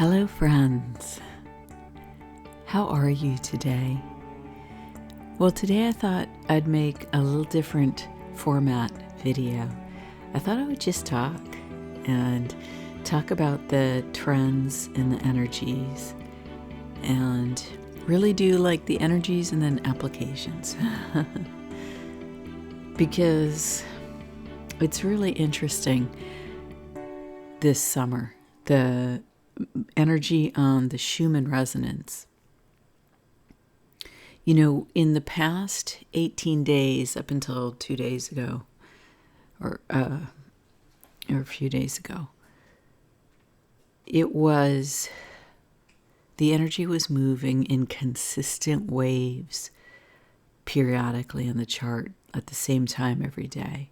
Hello friends, how are you today? Well, today I thought I'd make a little different format video. I thought I would just talk about the trends and the energies and really do like the energies and then applications because it's really interesting this summer, the energy on the Schumann resonance. You know, in the past 18 days, up until 2 days ago, or a few days ago, the energy was moving in consistent waves periodically in the chart at the same time every day.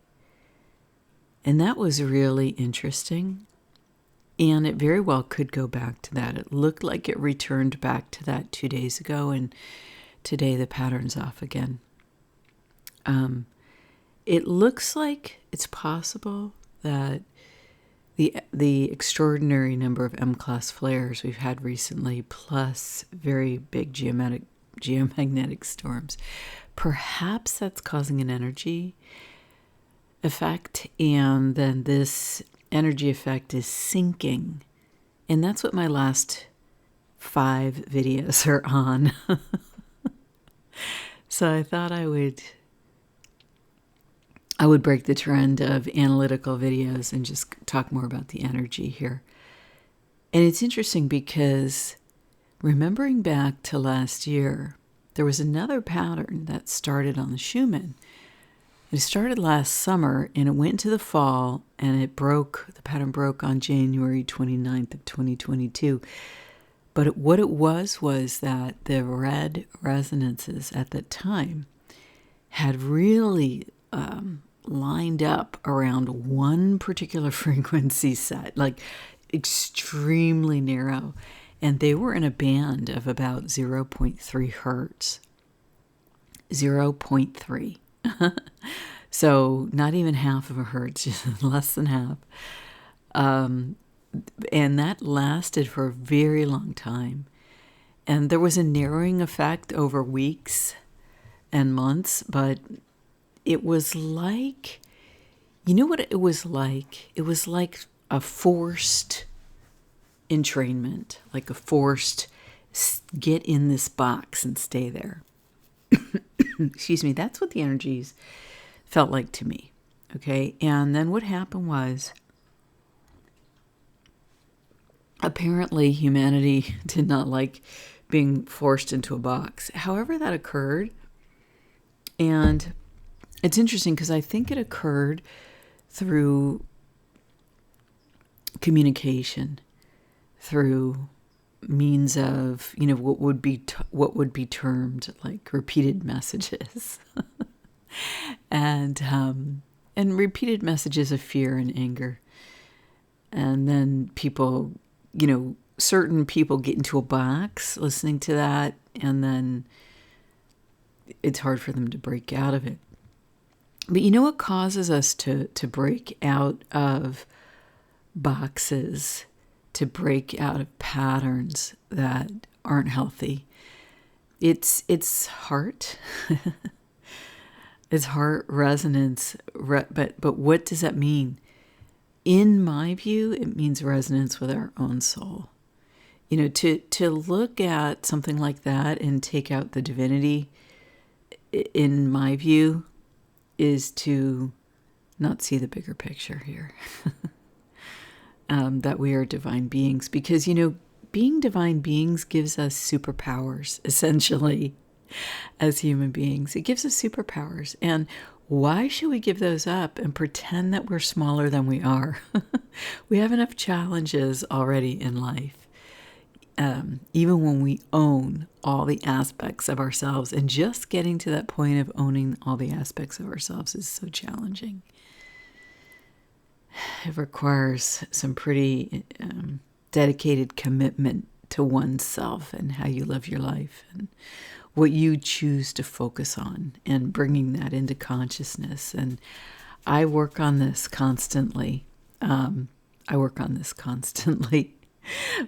And that was really interesting. And it very well could go back to that. It looked like it returned back to that 2 days ago, and today the pattern's off again. It looks like it's possible that the extraordinary number of M-class flares we've had recently, plus very big geomagnetic storms, perhaps that's causing an energy effect, and then this energy effect is sinking. And that's what my last 5 videos are on. So I thought I would break the trend of analytical videos and just talk more about the energy here. And it's interesting because remembering back to last year, there was another pattern that started on the Schumann. It started last summer and it went into the fall, and the pattern broke on January 29th of 2022. But what it was that the red resonances at that time had really lined up around one particular frequency set, like extremely narrow. And they were in a band of about 0.3 hertz. 0.3. So not even half of a hertz, just less than half. And that lasted for a very long time. And there was a narrowing effect over weeks and months, but it was like, you know what it was like? It was like a forced entrainment, like a forced get in this box and stay there. Excuse me, that's what the energies felt like to me. Okay, and then what happened was, apparently humanity did not like being forced into a box. However that occurred, and it's interesting because I think it occurred through communication, through means of, you know, what would be termed like repeated messages. and repeated messages of fear and anger. And then people, you know, certain people get into a box listening to that, and then it's hard for them to break out of it. But you know what causes us to break out of boxes, to break out of patterns that aren't healthy? It's heart. It's heart resonance. But what does that mean? In my view, it means resonance with our own soul. You know, to look at something like that and take out the divinity, in my view, is to not see the bigger picture here. That we are divine beings. Because, you know, being divine beings gives us superpowers, essentially, as human beings. It gives us superpowers. And why should we give those up and pretend that we're smaller than we are? We have enough challenges already in life. Even when we own all the aspects of ourselves, and just getting to that point of owning all the aspects of ourselves is so challenging. It requires some pretty dedicated commitment to oneself and how you live your life and what you choose to focus on, and bringing that into consciousness. And I work on this constantly.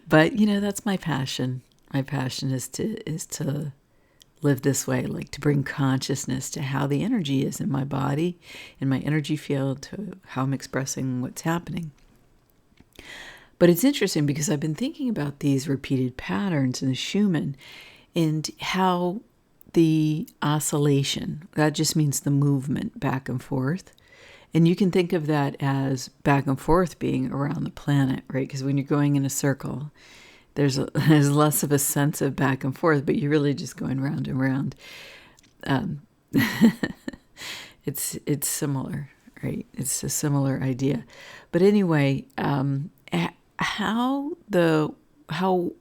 But that's my passion. My passion is to live this way, like to bring consciousness to how the energy is in my body, in my energy field, to how I'm expressing what's happening. But it's interesting because I've been thinking about these repeated patterns in the Schumann and how the oscillation, that just means the movement back and forth. And you can think of that as back and forth being around the planet, right? Because when you're going in a circle, there's less of a sense of back and forth, but you're really just going round and round. It's similar, right? It's a similar idea. But anyway, how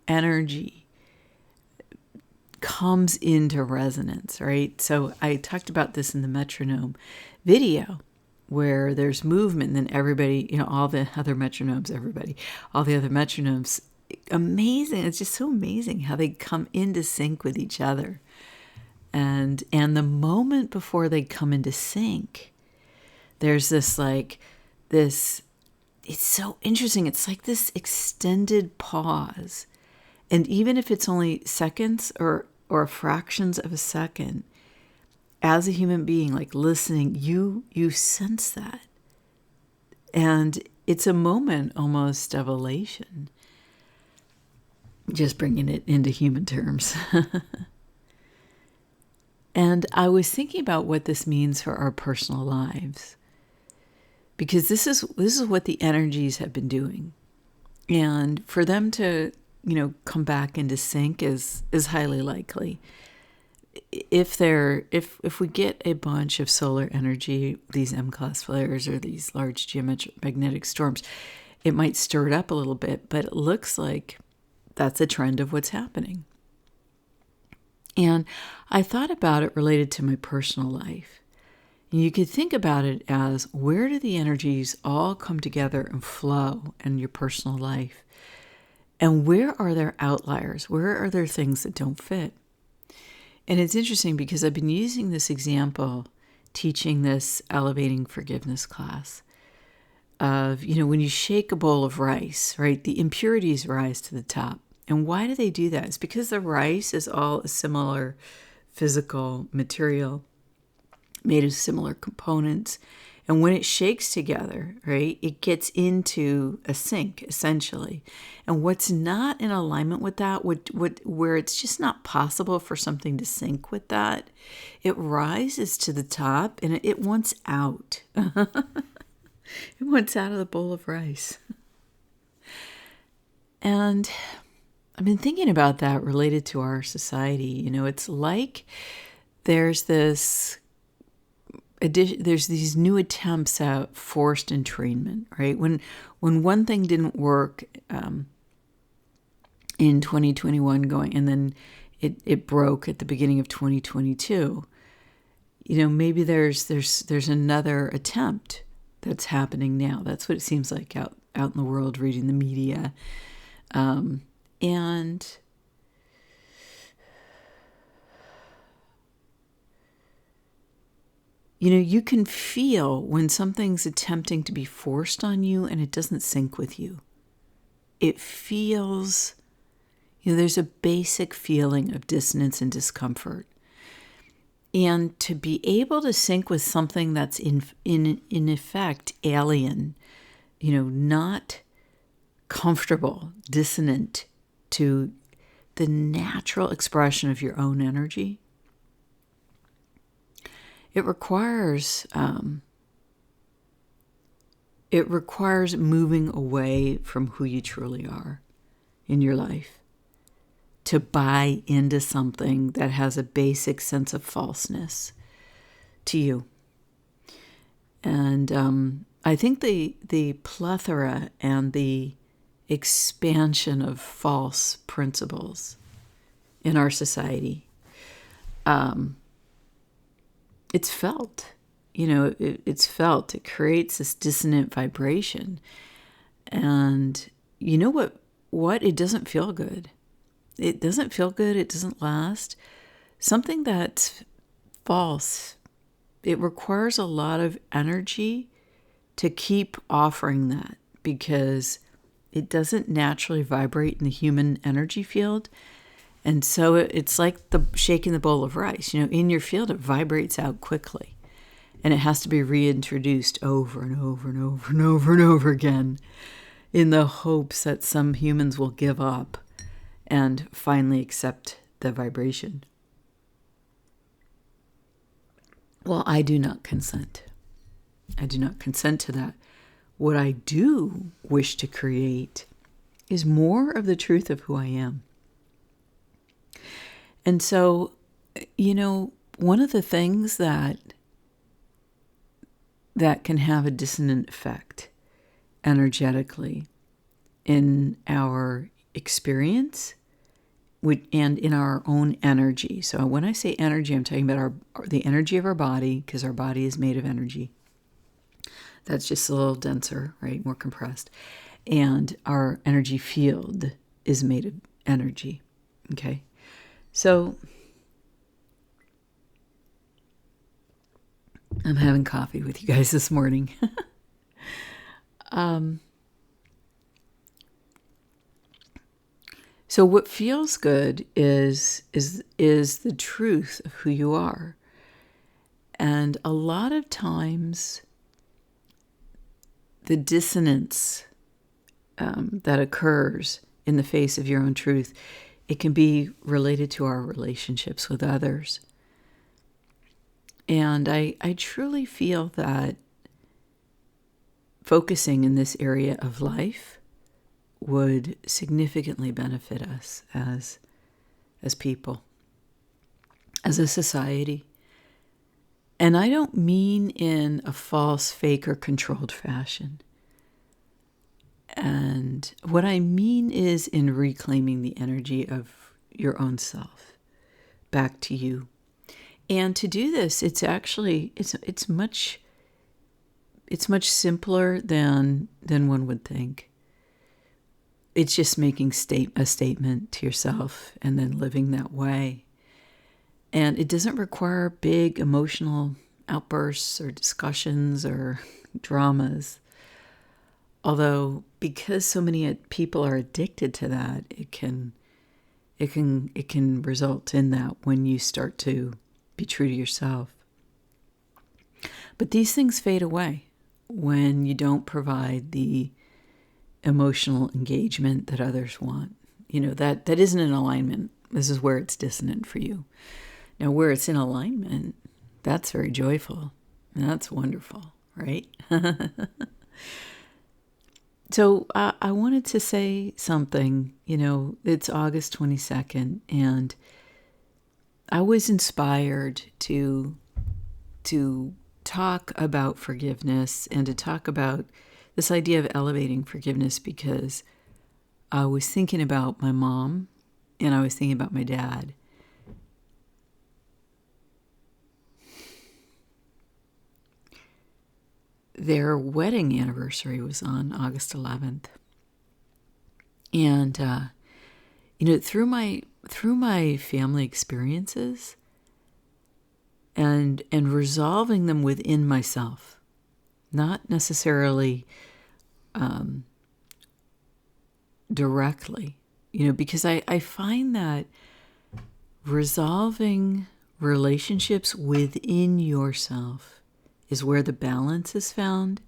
energy comes into resonance, right? So I talked about this in the METRONOME video, where there's movement, and then everybody, all the other metronomes, all the other metronomes, amazing. It's just so amazing how they come into sync with each other. And the moment before they come into sync, there's this, it's so interesting. It's like this extended pause. And even if it's only seconds or fractions of a second, as a human being, like listening, you sense that. And it's a moment almost of elation. Just bringing it into human terms. And I was thinking about what this means for our personal lives. Because this is what the energies have been doing. And for them to, come back into sync is highly likely. If we get a bunch of solar energy, these M-class flares or these large geomagnetic storms, it might stir it up a little bit, but it looks like that's a trend of what's happening. And I thought about it related to my personal life. And you could think about it as, where do the energies all come together and flow in your personal life? And where are there outliers? Where are there things that don't fit? And it's interesting because I've been using this example teaching this elevating forgiveness class of, when you shake a bowl of rice, right, the impurities rise to the top. And why do they do that? It's because the rice is all a similar physical material made of similar components. And when it shakes together, right, it gets into a sink, essentially. And what's not in alignment with that, where it's just not possible for something to sync with that, it rises to the top and it wants out. It wants out of the bowl of rice. And I've been thinking about that related to our society. It's like there's these new attempts at forced entrainment, right? When one thing didn't work in 2021 and then it broke at the beginning of 2022, maybe there's another attempt that's happening now. That's what it seems like out in the world, reading the media. And you can feel when something's attempting to be forced on you and it doesn't sync with you. It feels, there's a basic feeling of dissonance and discomfort. And to be able to sync with something that's in effect alien, not comfortable, dissonant to the natural expression of your own energy, it requires moving away from who you truly are in your life to buy into something that has a basic sense of falseness to you. And I think the plethora and the expansion of false principles in our society, it's felt. It's felt. It creates this dissonant vibration. And you know what? It doesn't feel good. It doesn't feel good. It doesn't last. Something that's false, it requires a lot of energy to keep offering that, because It doesn't naturally vibrate in the human energy field. And so it's like the shaking the bowl of rice. In your field, it vibrates out quickly. And it has to be reintroduced over and over and over and over and over again in the hopes that some humans will give up and finally accept the vibration. Well, I do not consent. I do not consent to that. What I do wish to create is more of the truth of who I am. And so, one of the things that can have a dissonant effect energetically in our experience and in our own energy. So when I say energy, I'm talking about the energy of our body, because our body is made of energy. That's just a little denser, right? More compressed. And our energy field is made of energy. Okay? So I'm having coffee with you guys this morning. So what feels good is the truth of who you are. And a lot of times the dissonance that occurs in the face of your own truth, it can be related to our relationships with others. And I truly feel that focusing in this area of life would significantly benefit us as people, as a society. And I don't mean in a false, fake, or controlled fashion. And what I mean is in reclaiming the energy of your own self back to you. And to do this, it's actually it's much simpler than one would think. It's just making a statement to yourself and then living that way. And it doesn't require big emotional outbursts or discussions or dramas. Although, because so many people are addicted to that, it can result in that when you start to be true to yourself. But these things fade away when you don't provide the emotional engagement that others want. That isn't in alignment. This is where it's dissonant for you. Now, where it's in alignment, that's very joyful. And that's wonderful, right? So I wanted to say something. It's August 22nd, and I was inspired to talk about forgiveness and to talk about this idea of elevating forgiveness, because I was thinking about my mom and I was thinking about my dad. Their wedding anniversary was on August 11th. And, through my family experiences and resolving them within myself, not necessarily directly, because I find that resolving relationships within yourself is where the balance is found,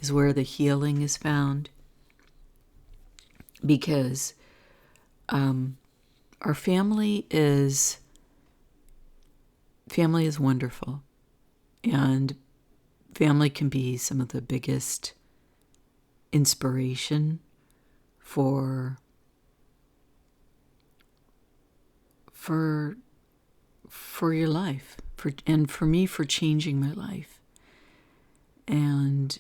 is where the healing is found. Because our family is wonderful, and family can be some of the biggest inspiration for your life, and for me, for changing my life. And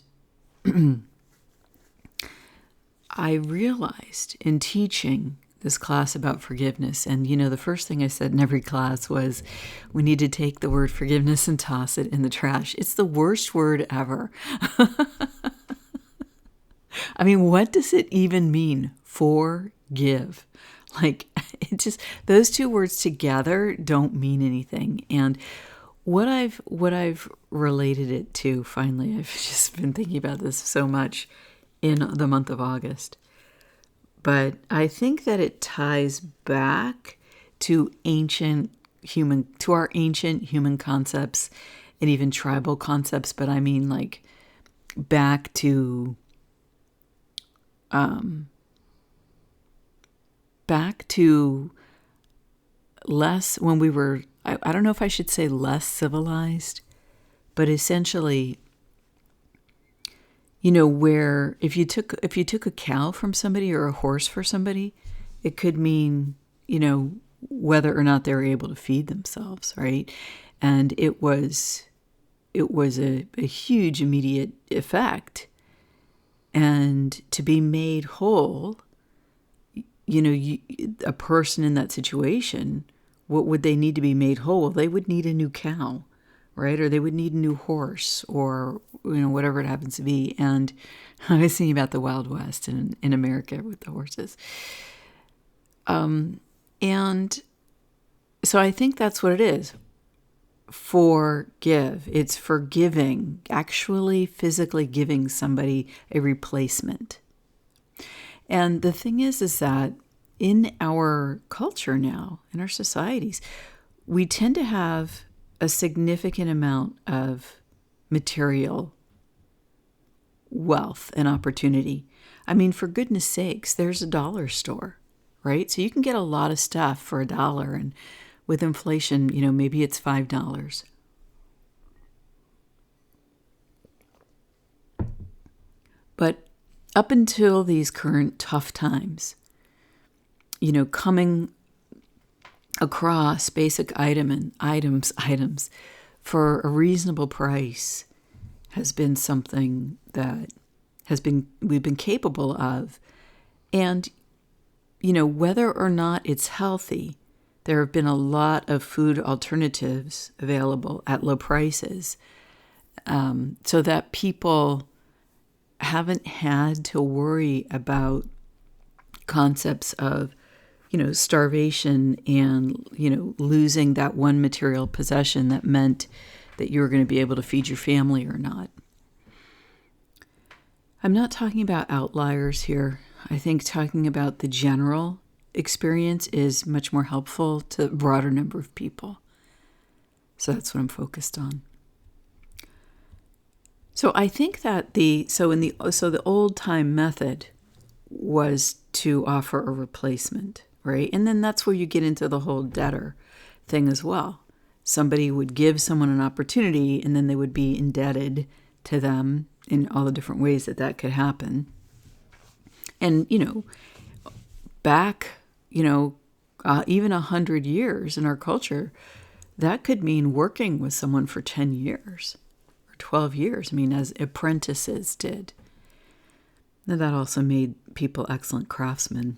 I realized in teaching this class about forgiveness, and the first thing I said in every class was, we need to take the word forgiveness and toss it in the trash. It's the worst word ever. I mean, what does it even mean? Forgive. Those two words together don't mean anything. And what I've related it to, finally, I've just been thinking about this so much in the month of August. but I think that it ties back to our ancient human concepts and even tribal concepts, but I mean like back to less, when we were, I don't know if I should say less civilized, but essentially, where if you took a cow from somebody or a horse for somebody, it could mean, whether or not they were able to feed themselves, right? And it was a huge immediate effect. And to be made whole, a person in that situation, what would they need to be made whole? Well, they would need a new cow, right? Or they would need a new horse, or whatever it happens to be. And I was thinking about the Wild West in America with the horses. And so I think that's what it is. Forgive. It's forgiving, actually physically giving somebody a replacement. And the thing is that in our culture now, in our societies, we tend to have a significant amount of material wealth and opportunity. I mean, for goodness sakes, there's a dollar store, right? So you can get a lot of stuff for $1, and with inflation, maybe it's $5. But up until these current tough times, coming across basic items for a reasonable price has been something that we've been capable of. And, whether or not it's healthy, there have been a lot of food alternatives available at low prices, so that people haven't had to worry about concepts of, starvation and, losing that one material possession that meant that you were going to be able to feed your family or not. I'm not talking about outliers here. I think talking about the general experience is much more helpful to a broader number of people. So that's what I'm focused on. So I think that the old time method was to offer a replacement, right? And then that's where you get into the whole debtor thing as well. Somebody would give someone an opportunity, and then they would be indebted to them in all the different ways that could happen. And, back, even 100 years in our culture, that could mean working with someone for 10 years or 12 years. I mean, as apprentices did. Now, that also made people excellent craftsmen.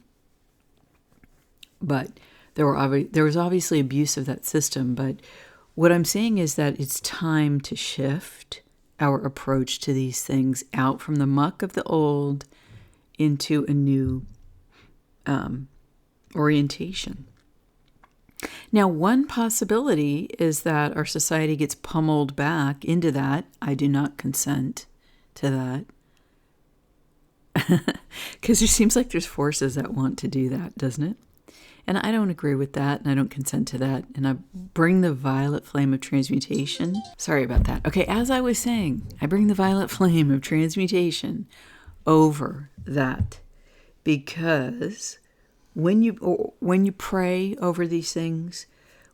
But there was obviously abuse of that system. But what I'm saying is that it's time to shift our approach to these things out from the muck of the old into a new orientation. Now, one possibility is that our society gets pummeled back into that. I do not consent to that. Because it seems like there's forces that want to do that, doesn't it? And I don't agree with that, and I don't consent to that. And I bring the violet flame of transmutation. Sorry about that. Okay, as I was saying, I bring the violet flame of transmutation over that. Because when you pray over these things,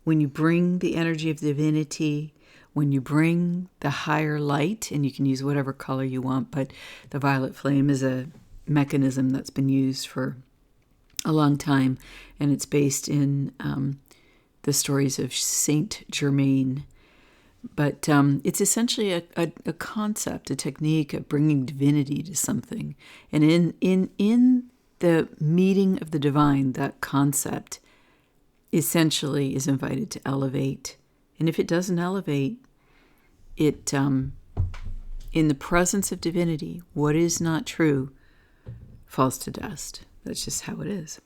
when you bring the energy of divinity, when you bring the higher light, and you can use whatever color you want, but the violet flame is a mechanism that's been used for a long time, and it's based in the stories of Saint Germain. But it's essentially a concept, a technique of bringing divinity to something. And in the meeting of the divine, that concept essentially is invited to elevate. And if it doesn't elevate, it in the presence of divinity, what is not true falls to dust. That's just how it is.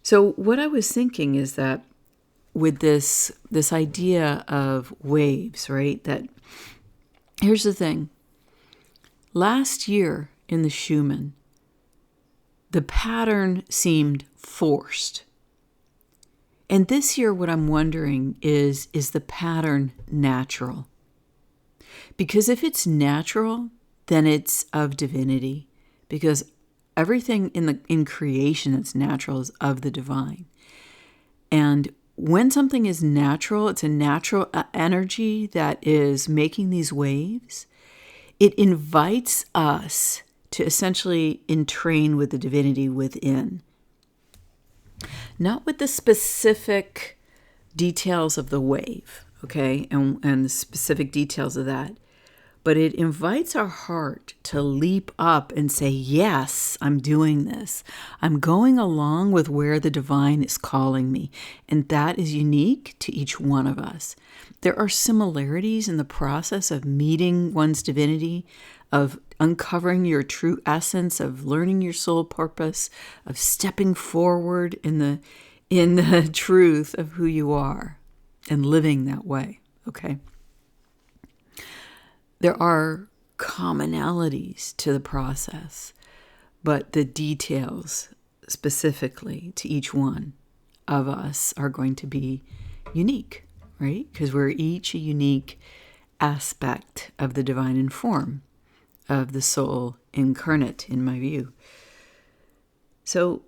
So what I was thinking is that with this idea of waves, right, that Here's the thing. Last year in the Schumann, the pattern seemed forced. And this year, what I'm wondering is the pattern natural? Because if it's natural, then it's of divinity. Because everything in creation that's natural is of the divine. And when something is natural, it's a natural energy that is making these waves. It invites us to essentially entrain with the divinity within. Not with the specific details of the wave, okay, and the specific details of that, but it invites our heart to leap up and say, yes, I'm doing this. I'm going along with where the divine is calling me, and that is unique to each one of us. There are similarities in the process of meeting one's divinity, of uncovering your true essence, of learning your soul purpose, of stepping forward in the truth of who you are and living that way, okay? There are commonalities to the process, but the details specifically to each one of us are going to be unique, right? Because we're each a unique aspect of the divine in form, of the soul incarnate, in my view. So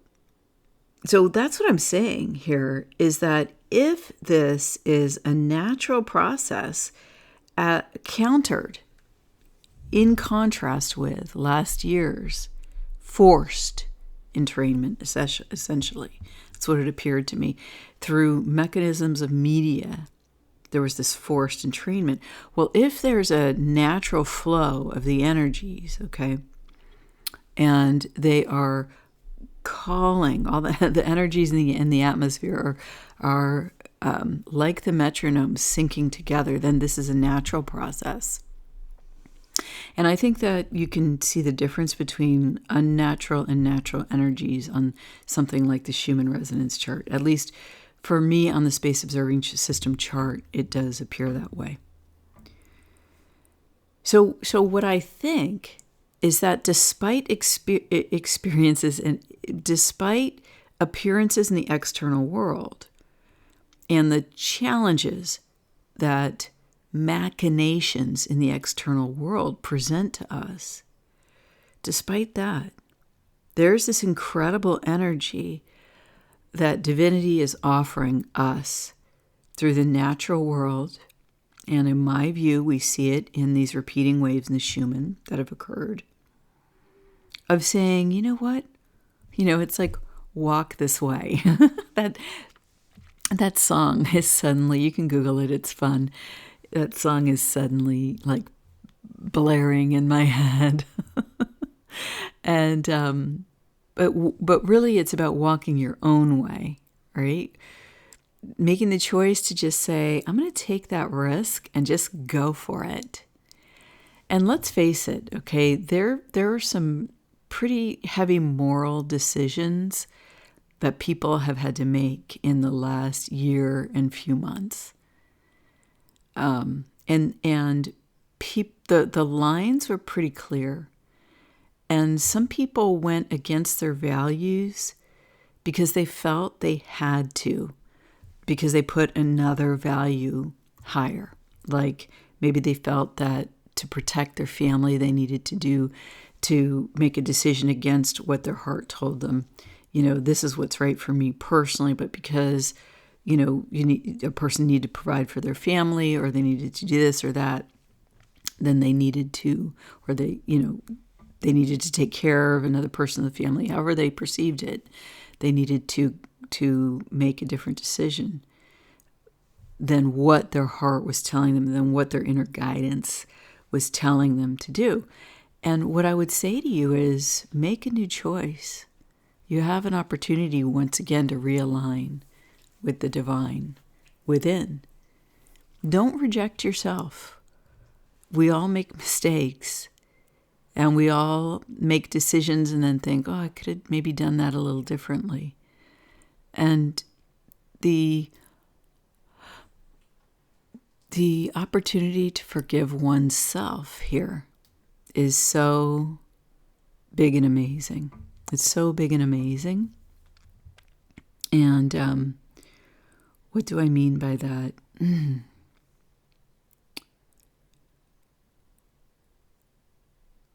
that's what I'm saying here, is that if this is a natural process, countered in contrast with last year's forced entrainment, essentially. That's what it appeared to me. Through mechanisms of media, there was this forced entrainment. Well, if there's a natural flow of the energies, okay, and they are calling, all the energies in the atmosphere are like the metronome syncing together, then this is a natural process. And I think that you can see the difference between unnatural and natural energies on something like the Schumann resonance chart. At least for me, on the Space Observing System chart, it does appear that way. So what I think is that despite experiences and despite appearances in the external world and the challenges that machinations in the external world present to us, despite that, there's this incredible energy that divinity is offering us through the natural world. And in my view, we see it in these repeating waves in the Schumann that have occurred, of saying, you know what? It's like, walk this way. That song is suddenly, you can Google it, it's fun. That song is suddenly like blaring in my head. And, but really it's about walking your own way, right? Making the choice to just say, I'm going to take that risk and just go for it. And let's face it, okay, there are some pretty heavy moral decisions that people have had to make in the last year and few months. And the lines were pretty clear. And some people went against their values because they felt they had to, because they put another value higher. Like maybe they felt that to protect their family, they needed to make a decision against what their heart told them. This is what's right for me personally, but because, a person needed to provide for their family, or they needed to do this or that, then they needed to, or they needed to take care of another person in the family, however they perceived it. They needed to make a different decision than what their heart was telling them, than what their inner guidance was telling them to do. And what I would say to you is, make a new choice. You have an opportunity once again to realign with the divine within. Don't reject yourself. We all make mistakes, and we all make decisions and then think, I could have maybe done that a little differently. And the the opportunity to forgive oneself here is so big and amazing. It's so big and amazing. And what do I mean by that?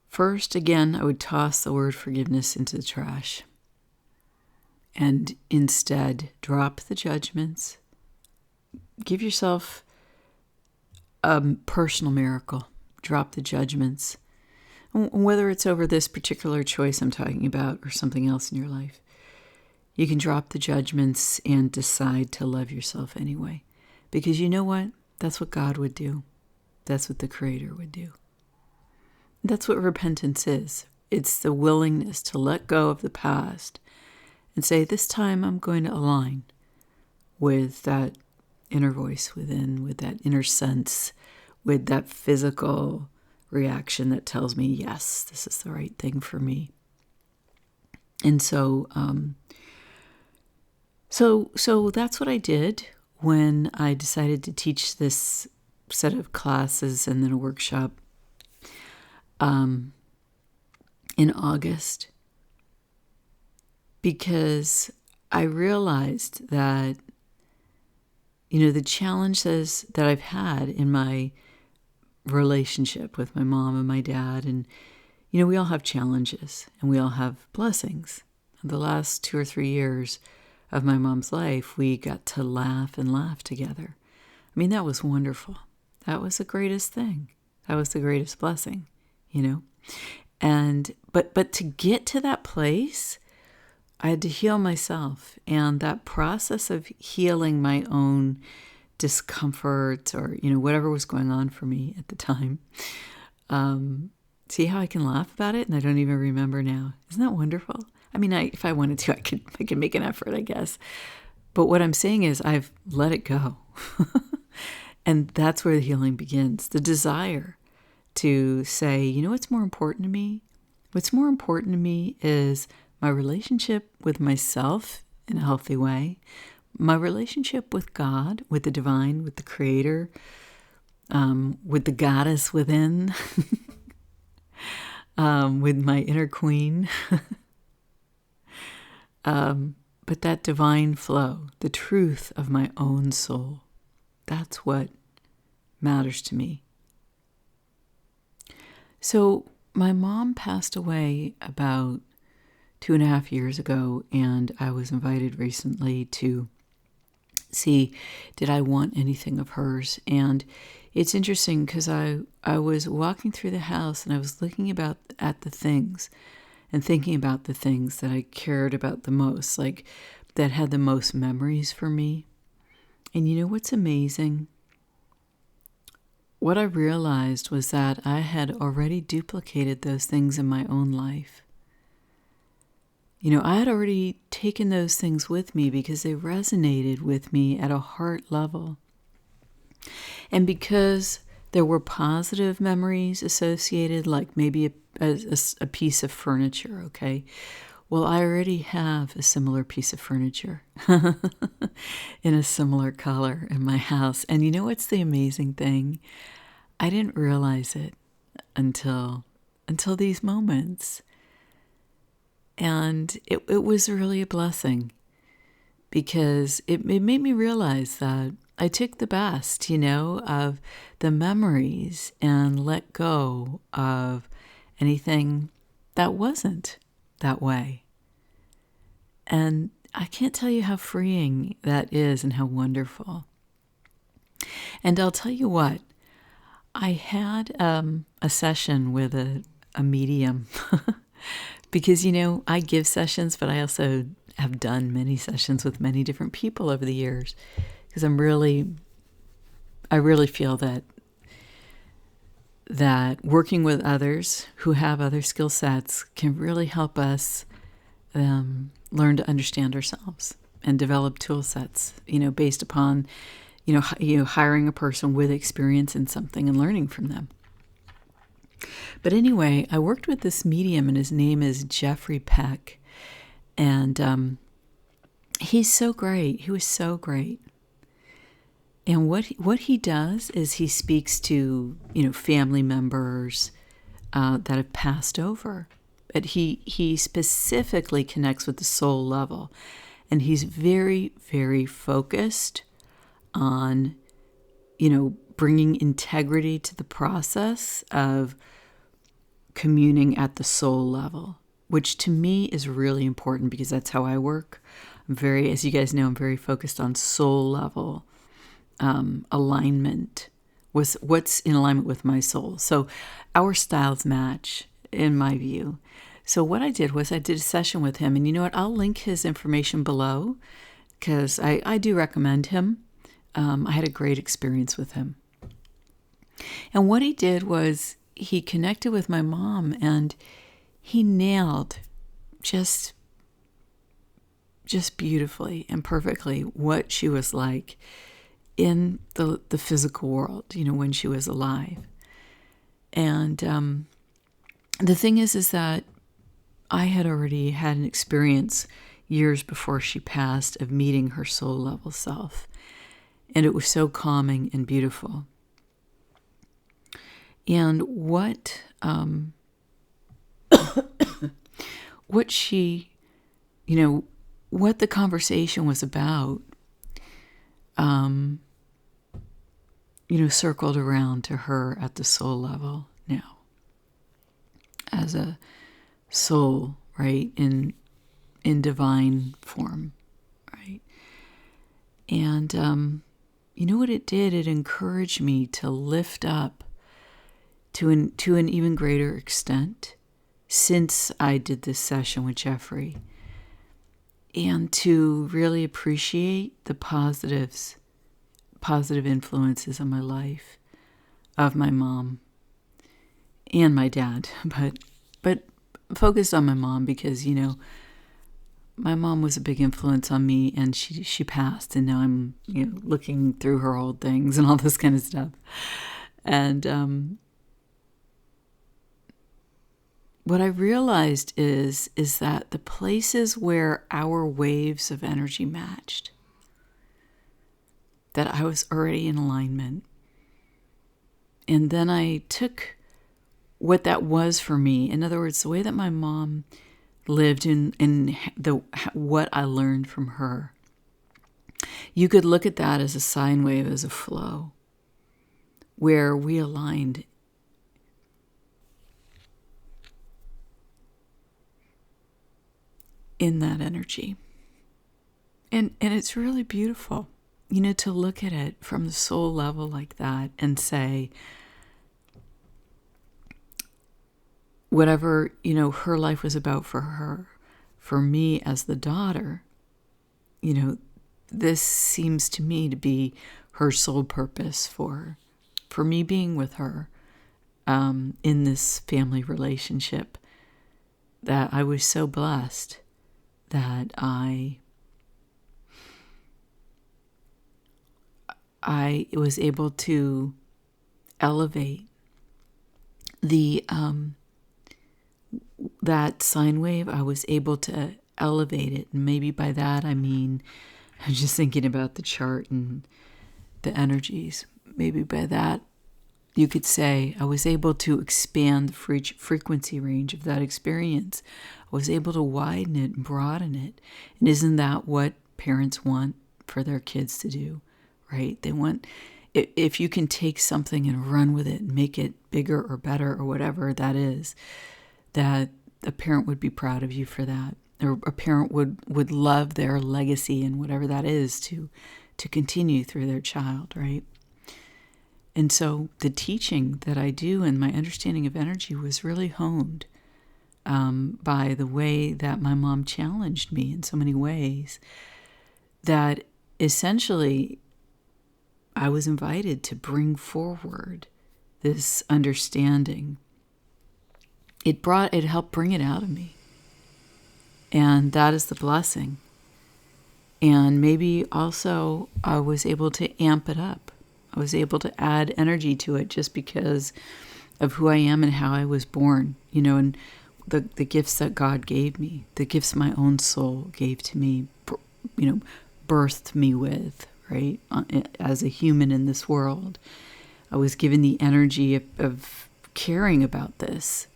First, again, I would toss the word forgiveness into the trash and instead drop the judgments. Give yourself a personal miracle. Drop the judgments. Whether it's over this particular choice I'm talking about or something else in your life, you can drop the judgments and decide to love yourself anyway. Because you know what? That's what God would do. That's what the Creator would do. That's what repentance is. It's the willingness to let go of the past and say, this time I'm going to align with that inner voice within, with that inner sense, with that physical reaction that tells me, yes, this is the right thing for me. And so that's what I did when I decided to teach this set of classes and then a workshop in August, because I realized that, the challenges that I've had in my relationship with my mom and my dad, and, we all have challenges and we all have blessings. The last 2 or 3 years of my mom's life, we got to laugh and laugh together. I mean, that was wonderful. That was the greatest thing. That was the greatest blessing, And, but to get to that place, I had to heal myself. And that process of healing my own discomfort or, whatever was going on for me at the time. See how I can laugh about it and I don't even remember now. Isn't that wonderful? I mean, if I wanted to, I could make an effort, I guess. But what I'm saying is I've let it go. And that's where the healing begins. The desire to say, what's more important to me? What's more important to me is my relationship with myself in a healthy way, my relationship with God, with the divine, with the Creator, with the goddess within, with my inner queen. But that divine flow, the truth of my own soul, that's what matters to me. So my mom passed away about 2.5 years ago, and I was invited recently to see, did I want anything of hers? And it's interesting because I was walking through the house and I was looking at the things and thinking about the things that I cared about the most, like that had the most memories for me. And you know what's amazing? What I realized was that I had already duplicated those things in my own life. I had already taken those things with me because they resonated with me at a heart level. And because there were positive memories associated, like maybe a piece of furniture, okay? Well, I already have a similar piece of furniture in a similar color in my house. And you know what's the amazing thing? I didn't realize it until these moments. And it was really a blessing because it made me realize that I took the best, of the memories and let go of anything that wasn't that way. And I can't tell you how freeing that is and how wonderful. And I'll tell you what, I had a session with a medium because, I give sessions, but I also have done many sessions with many different people over the years because I really feel that working with others who have other skill sets can really help us learn to understand ourselves and develop tool sets, based upon, hiring a person with experience in something and learning from them. But anyway, I worked with this medium, and his name is Jeffrey Peck. And he's so great. He was so great. And what he does is he speaks to, family members that have passed over. But he specifically connects with the soul level. And he's very, very focused on, bringing integrity to the process of communing at the soul level, which to me is really important because that's how I work. As you guys know, I'm very focused on soul level alignment, with what's in alignment with my soul. So our styles match, in my view. So what I did was I did a session with him, and you know what? I'll link his information below because I do recommend him. I had a great experience with him. And what he did was he connected with my mom, and he nailed just beautifully and perfectly what she was like in the physical world, when she was alive. And the thing is that I had already had an experience years before she passed of meeting her soul level self. And it was so calming and beautiful. And what she, what the conversation was about, circled around to her at the soul level now. As a soul, right, in divine form, right? And you know what it did? It encouraged me to lift up to an even greater extent since I did this session with Jeffrey, and to really appreciate the positive influences on my life of my mom and my dad, but focused on my mom because, my mom was a big influence on me, and she passed, and now I'm, looking through her old things and all this kind of stuff. And what I realized is that the places where our waves of energy matched, that I was already in alignment. And then I took what that was for me. In other words, the way that my mom lived in what I learned from her. You could look at that as a sine wave, as a flow, where we aligned in that energy. And it's really beautiful, to look at it from the soul level like that and say, whatever, her life was about for her, for me as the daughter, this seems to me to be her sole purpose for me being with her in this family relationship, that I was so blessed that I was able to elevate that sine wave. I was able to elevate it. And maybe by that I mean, I'm just thinking about the chart and the energies. Maybe by that you could say I was able to expand the frequency range of that experience. I was able to widen it and broaden it. And isn't that what parents want for their kids to do, right? They want, if you can take something and run with it and make it bigger or better or whatever that is, that a parent would be proud of you for that. Or a parent would love their legacy and whatever that is to continue through their child, right? And so the teaching that I do and my understanding of energy was really honed by the way that my mom challenged me in so many ways, that essentially I was invited to bring forward this understanding. It helped bring it out of me. And that is the blessing. And maybe also I was able to amp it up. I was able to add energy to it just because of who I am and how I was born, and the gifts that God gave me, the gifts my own soul gave to me, birthed me with, right? As a human in this world, I was given the energy of caring about this,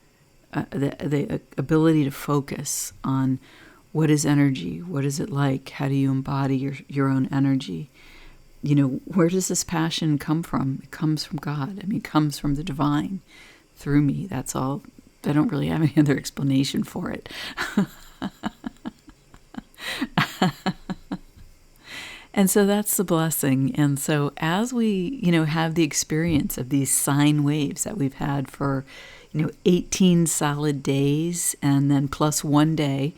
the ability to focus on what is energy, what is it like, how do you embody your own energy. Where does this passion come from? It comes from God. I mean, it comes from the divine through me. That's all. I don't really have any other explanation for it. And so that's the blessing. And so as we, have the experience of these sine waves that we've had for, 18 solid days, and then plus 1 day,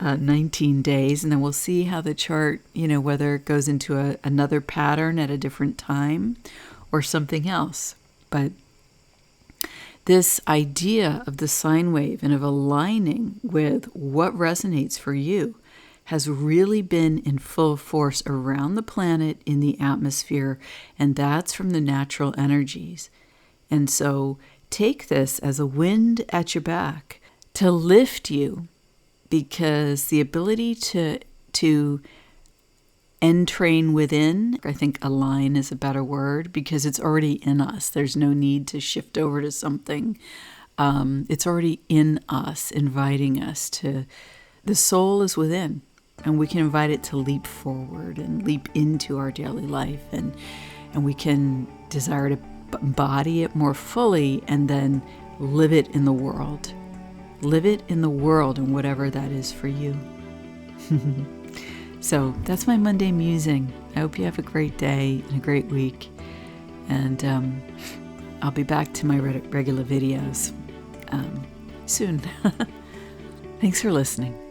19 days, and then we'll see how the chart, whether it goes into another pattern at a different time or something else. But this idea of the sine wave and of aligning with what resonates for you has really been in full force around the planet in the atmosphere, and that's from the natural energies. And so take this as a wind at your back to lift you, because the ability to entrain within, I think align is a better word, because it's already in us. There's no need to shift over to something. It's already in us, inviting us to, the soul is within, and we can invite it to leap forward and leap into our daily life, and we can desire to embody it more fully and then live it in the world. Live it in the world, and whatever that is for you. So that's my Monday musing. I hope you have a great day and a great week. And I'll be back to my regular videos soon. Thanks for listening.